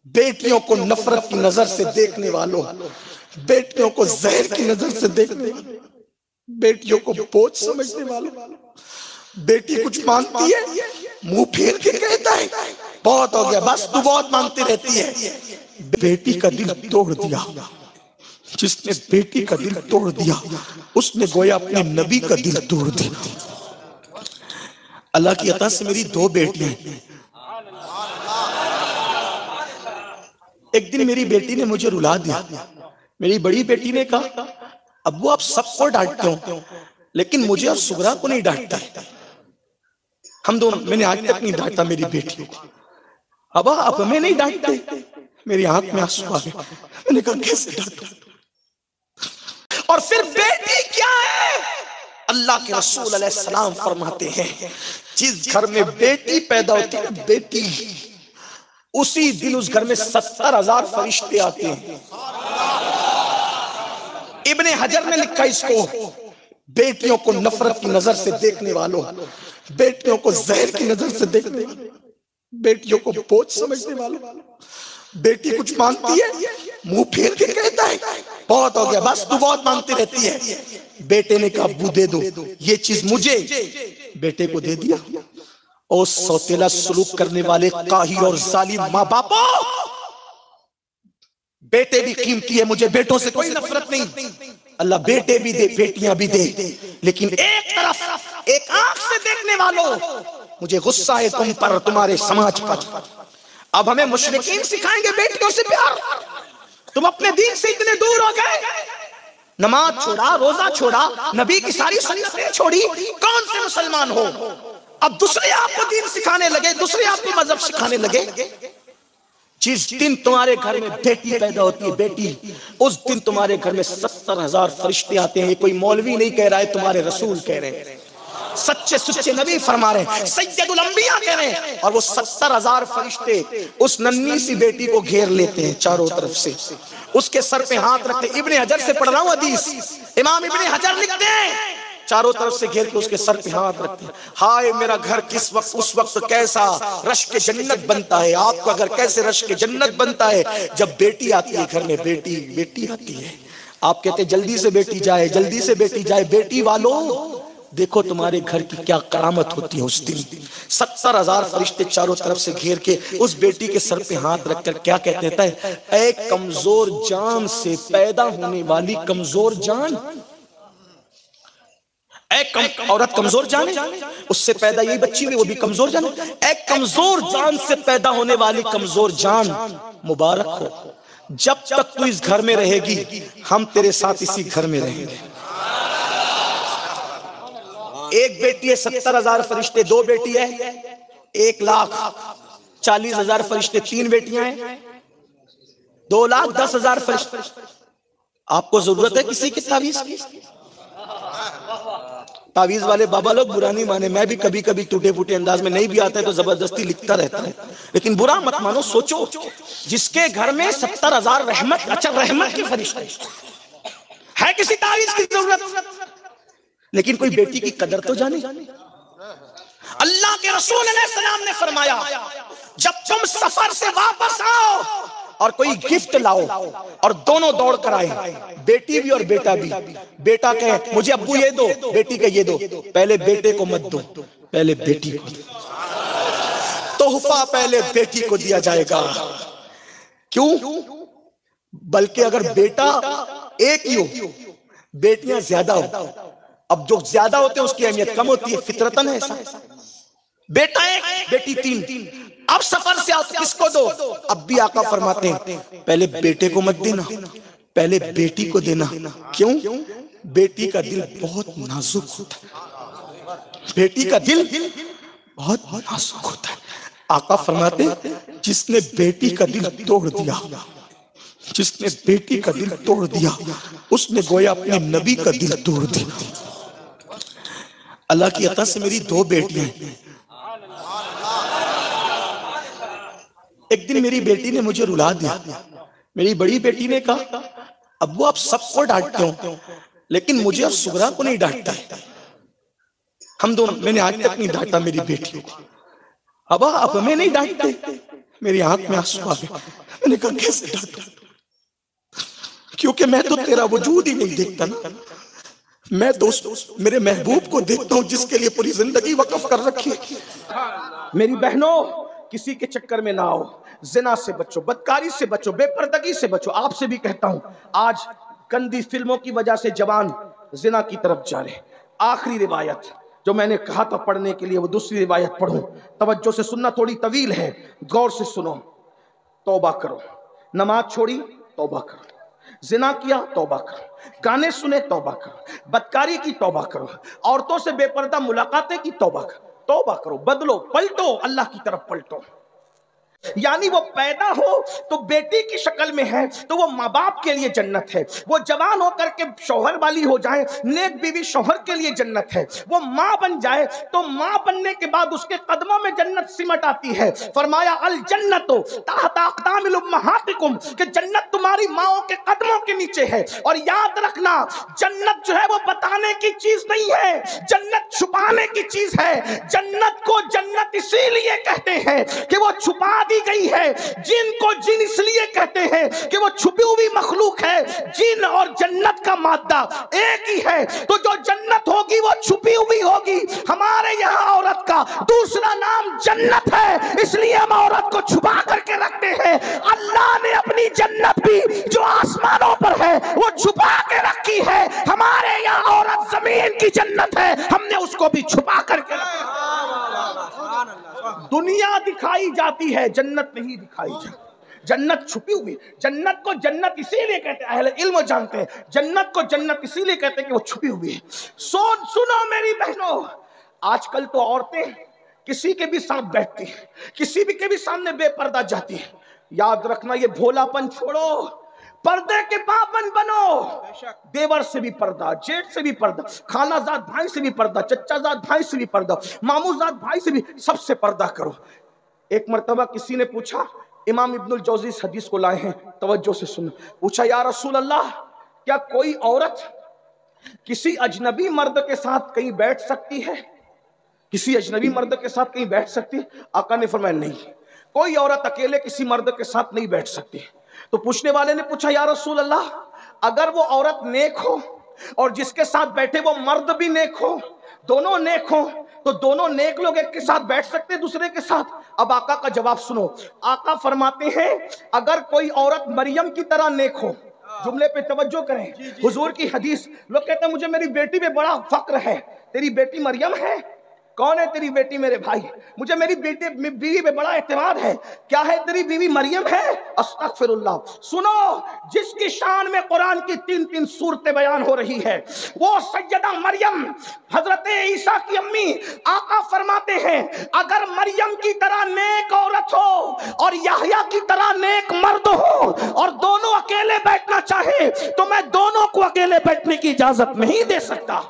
بیٹیوں کو نفرت کی نظر سے دیکھنے والوں، بیٹیوں کو زہر کی نظر سے دیکھنے والوں، بیٹیوں کو بوجھ سمجھنے والوں، بیٹی کچھ مانگتی ہے منہ پھیر کے کہتا ہے بہت ہو گیا، بس تو بہت مانگتی رہتی ہے۔ بیٹی کا دل توڑ دیا، جس نے بیٹی کا دل توڑ دیا اس نے گویا اپنے نبی کا دل توڑ دیا۔ اللہ کی عطا سے میری 2 بیٹیاں ہیں۔ ایک دن میری بیٹی نے مجھے رلا دیا۔ میری بڑی بیٹی نے کہا ابو آپ سب کو ڈانٹتے ہو لیکن مجھے اور سغرا کو نہیں ڈانٹتا ہے۔ ہم دونوں، میں نے آج تک نہیں ڈانٹا میری بیٹی کو۔ ابا آپ ہمیں نہیں ڈانٹتے؟ میری آنکھ میں آنسو آ گئے۔ میں نے کہا کیسے ڈانٹوں؟ اور پھر بیٹی کیا ہے؟ اللہ کے رسول علیہ السلام فرماتے ہیں جس گھر میں بیٹی پیدا ہوتی ہے بیٹی، اسی دن اس گھر میں 70,000 فرشتے آتے ہیں۔ ابن حجر نے لکھا اس کو، بیٹیوں کو نفرت کی نظر سے دیکھنے والوں، بیٹیوں کو زہر کی نظر سے دیکھنے والوں، بیٹیوں کو بوجھ سمجھنے والوں، بیٹی کچھ مانگتی ہے منہ پھیر کے کہتا ہے بہت ہو گیا، بس تو بہت مانگتی رہتی ہے۔ بیٹے نے کہا ابو دے دو یہ چیز مجھے، بیٹے کو دے دیا۔ اور سوتیلا سلوک کرنے والے قاہر اور ظالم ماں باپوں، بیٹے بھی قیمتی ہے، مجھے بیٹوں سے کوئی نفرت نہیں، اللہ بیٹے بھی دے بیٹیاں بھی دے، لیکن ایک طرف ایک آنکھ سے دیکھنے والوں مجھے غصہ ہے تم پر، تمہارے سماج پر۔ اب ہمیں مشرکین سکھائیں گے بیٹیوں سے پیار؟ تم اپنے دین سے اتنے دور ہو گئے، نماز چھوڑا، روزہ چھوڑا، نبی کی ساری سنتیں چھوڑی، کون سے مسلمان ہو؟ اب دوسرے آپ کو دین سکھانے لگے، دوسرے آپ کو مذہب سکھانے لگے۔ جس دن تمہارے گھر میں بیٹی پیدا ہوتی ہے بیٹی، اس دن تمہارے گھر میں 70,000 فرشتے آتے ہیں۔ یہ کوئی مولوی نہیں کہہ رہا ہے، تمہارے رسول کہہ رہے ہیں، سچے سچے نبی فرما رہے ہیں، سید الانبیاء کہہ رہے ہیں۔ اور وہ 70,000 فرشتے اس ننھی سی بیٹی کو گھیر لیتے ہیں چاروں طرف سے، اس کے سر پہ ہاتھ رکھتے ہیں۔ ابن حجر سے پڑھ رہا ہوں حدیث، امام ابن حجر لکھتے ہیں چاروں طرف سے گھیر کے اس کے سر پہ ہاتھ رکھتے ہیں۔ ہائے میرا گھر کس وقت، اس وقت کیسا رشک جنت بنتا ہے، آپ کا گھر کیسے رشک جنت بنتا ہے جب بیٹی آتی ہے گھر میں، بیٹی آتی ہے۔ آپ کہتے ہیں جلدی سے بیٹی جائے، جلدی سے بیٹی جائے۔ بیٹی والوں دیکھو تمہارے گھر کی کیا کرامت ہوتی ہے اس دن۔ 70,000 فرشتے چاروں طرف سے گھیر کے اس بیٹی کے سر پہ ہاتھ رکھ کر کیا کہتے ہیں؟ اے کمزور جان سے پیدا ہونے والی کمزور جان، عورت کمزور جان ہے، اس سے پیدا یہی بچی ہوئی، وہ بھی کمزور جان ہے۔ اے کمزور جان سے پیدا ہونے والی کمزور جان مبارک ہو، جب تک تو اس گھر میں رہے گی ہم تیرے ساتھ اسی گھر میں رہیں گے۔ ایک بیٹی ہے 70,000 فرشتے، 2 بیٹی ہے 1,40,000 فرشتے، 3 بیٹیاں ہیں 2,10,000 فرشتے۔ آپ کو ضرورت ہے کسی کی تعویذ کی؟ تعویذ والے بابا لوگ برا نہیں مانے، میں بھی کبھی کبھی ٹوٹے پھوٹے انداز میں نہیں بھی آتا ہے تو زبردستی لکھتا رہتا ہے، لیکن برا مت مانو۔ سوچو جس کے گھر میں 70,000 رحمت، اچھا رحمت کی فرشتے ہے، کسی تعویذ کی ضرورت؟ لیکن کوئی بیٹی کی قدر تو جانے۔ اللہ کے رسول علیہ السلام نے فرمایا جب تم سفر سے واپس آؤ اور کوئی گفٹ لاؤ اور دونوں دوڑ کر آئے، بیٹی بھی اور بیٹا بھی، بیٹا کہے مجھے ابو یہ دو، بیٹی کہ یہ دو، پہلے بیٹے کو مت دو، پہلے بیٹی کو دو۔ تحفہ پہلے بیٹی کو دیا جائے گا۔ کیوں؟ بلکہ اگر بیٹا ایک ہی ہو، بیٹیاں زیادہ ہو، اب جو زیادہ ہوتے ہیں اس کی اہمیت کم ہوتی ہے، فطرتاً ہے ایسا۔ بیٹا ایک بیٹی 3، اب سفر سے آؤ تو کس کو دو؟ اب بھی آقا فرماتے ہیں پہلے بیٹے کو مت دینا، پہلے بیٹی کو دینا۔ کیوں؟ بیٹی کا دل بہت نازک ہوتا ہے، بیٹی کا دل بہت نازک ہوتا ہے۔ آقا فرماتے ہیں جس نے بیٹی کا دل توڑ دیا، جس نے بیٹی کا دل توڑ دیا اس نے گویا اپنے نبی کا دل توڑ دیا۔ اللہ کی عطا سے میری 2 بیٹیاں ہیں۔ ایک دن میری بیٹی نے مجھے رلا دیا۔ میری بڑی بیٹی نے کہا ابو آپ سب کو ڈانٹتے ہو لیکن مجھے اور سغرا کو نہیں ڈانٹتا ہے۔ ہم دونوں، میں نے آج تک نہیں ڈانٹا میری بیٹیوں کو۔ ابا آپ ہمیں نہیں ڈانٹتے؟ میری آنکھ میں آنسو آ گئے۔ نے کہا کیسے ڈانٹوں؟ کیونکہ میں تو تیرا وجود ہی نہیں دیکھتا نا، میں تو میرے محبوب کو دیکھتا ہوں جس کے لیے پوری زندگی وقف کر رکھی ہے۔ میری بہنوں، کسی کے چکر میں نہ آؤ، زنا سے بچو، بدکاری سے بچو، بے پردگی سے بچو۔ آپ سے بھی کہتا ہوں، آج گندی فلموں کی وجہ سے جوان زنا کی طرف جا رہے۔ آخری روایت جو میں نے کہا تھا پڑھنے کے لیے، وہ دوسری روایت پڑھوں، توجہ سے سننا، تھوڑی طویل ہے، غور سے سنو۔ توبہ کرو، نماز چھوڑی توبہ کرو، زنا کیا توبہ کرو، گانے سنے توبہ کرو، بدکاری کی توبہ کرو، عورتوں سے بے پردہ ملاقاتیں کی توبہ کرو، توبہ کرو، بدلو، پلٹو، اللہ کی طرف پلٹو۔ یعنی وہ پیدا ہو تو بیٹی کی شکل میں ہے تو وہ ماں باپ کے لیے جنت ہے، وہ جوان ہو کر کے شوہر والی ہو جائے، نیک بیوی شوہر کے لیے جنت ہے، وہ ماں بن جائے تو ماں بننے کے بعد اس کے قدموں میں جنت سمٹ آتی ہے۔ فرمایا الجنت تحت اقدام الامہاتکم، کہ جنت تمہاری ماؤں کے قدموں کے نیچے ہے۔ اور یاد رکھنا، جنت جو ہے وہ بتانے کی چیز نہیں ہے، جنت چھپانے کی چیز ہے۔ جنت کو جنت اسی لیے کہتے ہیں کہ وہ چھپا دی گئی ہے، جن کو جن اس لیے کہتے ہیں کہ وہ چھپی ہوئی مخلوق ہے۔ جن اور جنت کا مادہ ایک ہی ہے، تو جو جنت ہوگی وہ چھپی ہوئی ہوگی۔ ہمارے یہاں عورت کا دوسرا نام جنت ہے، اس لیے ہم عورت کو چھپا کر کے رکھتے ہیں۔ اللہ نے اپنی جنت بھی جو آسمانوں پر ہے وہ چھپا کے رکھی ہے۔ ہمارے یہاں عورت زمین کی جنت ہے، ہم نے اس کو بھی چھپا کر کے رکھا۔ دنیا دکھائی جاتی ہے، جنت نہیں دکھائی جاتی، جنت چھپی ہوئی۔ جنت کو جنت اسی لیے کہتے ہیں، اہل علم جانتے ہیں، جنت کو جنت اسی لیے کہتے ہیں کہ وہ چھپی ہوئی ہے۔ سنو میری بہنوں، آج کل تو عورتیں کسی کے بھی ساتھ بیٹھتی ہیں، کسی بھی کے بھی سامنے بے پردہ جاتی ہیں۔ یاد رکھنا، یہ بھولا پن چھوڑو، پردے کے پابند بنو۔ دیور سے بھی پردہ، جیٹ سے بھی پردہ، خالہ زاد بھائی سے بھی پردہ، چچا زاد بھائی سے بھی پردہ، مامو زاد بھائی سے بھی، سب سے پردہ کرو۔ ایک مرتبہ کسی نے پوچھا، امام ابن الجوزی اس حدیث کو لائے ہیں، توجہ سے سنو۔ پوچھا یا رسول اللہ، کیا کوئی عورت کسی اجنبی مرد کے ساتھ کہیں بیٹھ سکتی ہے؟ کسی اجنبی مرد کے ساتھ کہیں بیٹھ سکتی ہے؟ آقا نے فرمایا نہیں، کوئی عورت اکیلے کسی مرد کے ساتھ نہیں بیٹھ سکتی۔ تو پوچھنے والے نے پوچھا یا رسول اللہ، اگر وہ عورت نیک ہو اور جس کے ساتھ بیٹھے وہ مرد بھی نیک ہو، دونوں نیک ہو، تو دونوں نیک لوگ ایک کے ساتھ بیٹھ سکتے دوسرے کے ساتھ؟ اب آقا کا جواب سنو، آقا فرماتے ہیں اگر کوئی عورت مریم کی طرح نیک ہو، جملے پہ توجہ کریں، حضور کی حدیث، لوگ کہتے ہیں مجھے میری بیٹی پہ بڑا فخر ہے۔ تیری بیٹی مریم ہے؟ کون ہے تیری بیٹی میرے بھائی؟ مجھے میری بیوی پہ بڑا اعتماد ہے۔ کیا ہے تیری بیوی مریم ہے؟ استغفر اللہ۔ سنو، جس کی شان میں قرآن کی 3 صورتیں بیان ہو رہی ہے وہ سیدہ مریم، حضرت عیسیٰ کی امی۔ آقا فرماتے ہیں اگر مریم کی طرح نیک عورت ہو اور یحییٰ کی طرح نیک مرد ہو اور دونوں اکیلے بیٹھنا چاہے تو میں دونوں کو اکیلے بیٹھنے کی اجازت نہیں دے سکتا۔